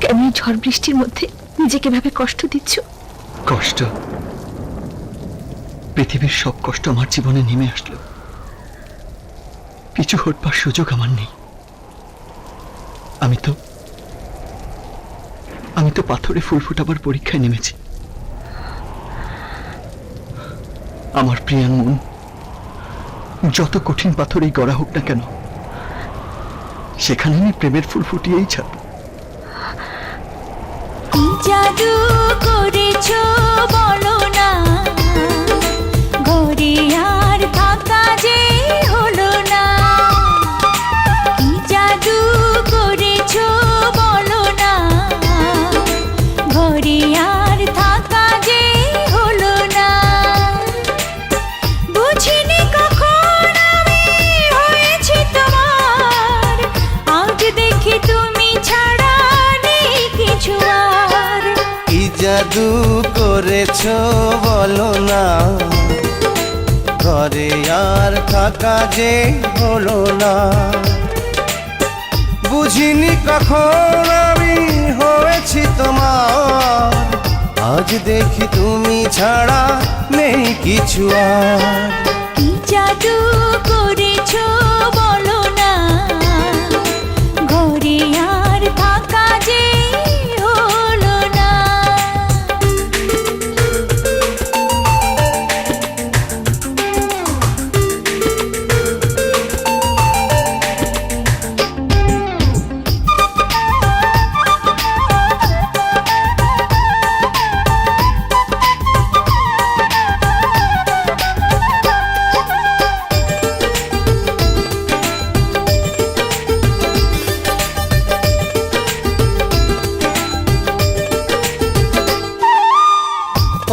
কেন ঝড় বৃষ্টির মধ্যে নিজেকে ভাবে কষ্ট দিচ্ছ? কষ্ট? পৃথিবীর সব কষ্ট আমার জীবনে নেমে আসলো, কিছু হটবার সুযোগ আমার নেই। আমি তো পাথরে ফুল ফোটাবার পরীক্ষায় নেমেছি। আমার প্রিয়ার মন যত কঠিন পাথরেই গড়া হোক না কেন, সেখানে আমি প্রেমের ফুল ফুটিয়েই ছাড়ব। জাদু করেছো বলো না, ঘরে আর থাকা যে হলো না। কি জাদু করেছো বলো না, ঘরে আর থাকা যে হলো না। বুঝিনি কখন আমি হয়েছি তোমার, আজ দেখি তুমি ছাড়া নেই কিছু আর। কি জাদু করেছো বলো না, ঘরে আর থাকা যে হলো না। বুঝিনি কখন আমি হয়েছি তোমার, আজ দেখি তুমি ছাড়া নেই কিছু আর। কি জাদু করেছো বলো না, ঘরে আর থাকা যে হলো না।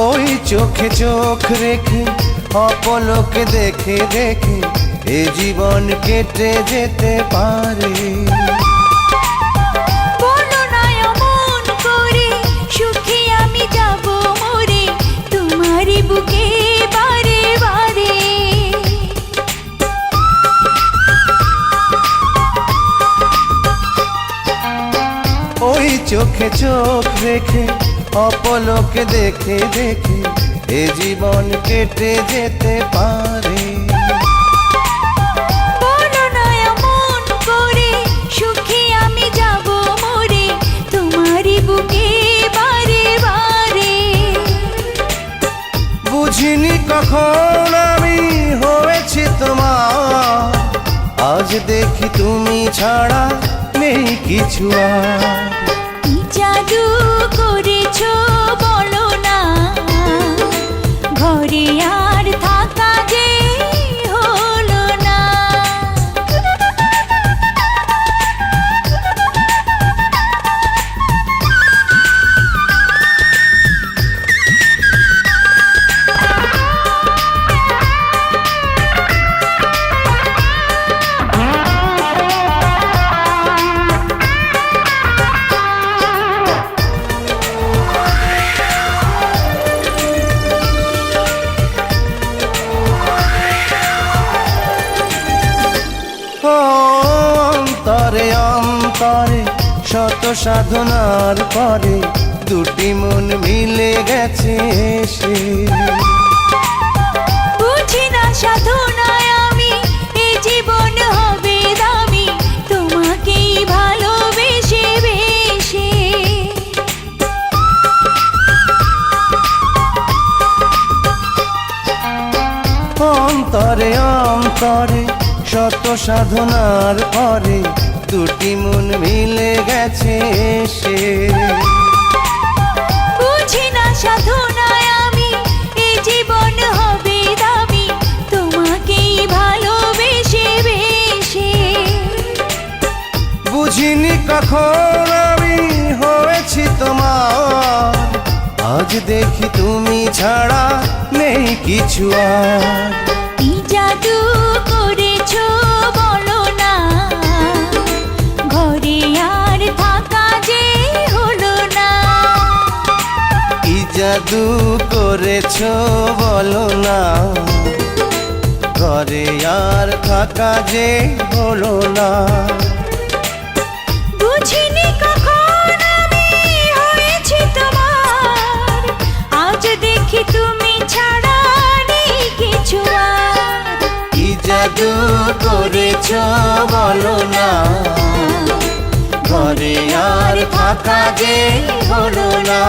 ওই চোখে চোখ রেখে অপলকে দেখে দেখে এ জীবন কেটে যেতে পারে। বলো না অমন করে, সুখে আমি যাব মরে তোমারই বুকে বারে বারে। ওই চোখে চোখ রেখে অপলকে দেখে দেখে এ জীবন কেটে যেতে পারে। বলো না এমন করে, সুখে আমি যাব মরে তোমারই বুকে বারে বারে। বুঝিনি কখন আমি হয়েছি তোমার, আজ দেখি তুমি ছাড়া নেই কিছু আর। কি জাদু করেছো বলো না, ঘরে আর থাকা যে হলো না। অন্তরে অন্তরে শত সাধনার পরে দুটি মন মিলে গেছে সে। বুঝি না সাধনায় আমি এ জীবন হবে দামি, তোমাকেই ভালোবেসে বেশে। অন্তরে অন্তরে শত সাধনার পরে দুটি মন মিলে গেছে সে। বুঝি না সাধনায় আমি এ জীবন হবে দেখি তুমি ছাড়া নেই কিছু আর। কি জাদু করেছো বলো না, ঘরে আর থাকা যে হলো না। কি জাদু করেছো বলো না, ঘরে আর থাকা যে হলো না। বুঝিনি কখন আমি হয়েছি তোমার, আজ দেখি তুমি ছাড়া নেই কিছু আর। কি জাদু করেছো বলো না, ঘরে আর থাকা যে হলো না।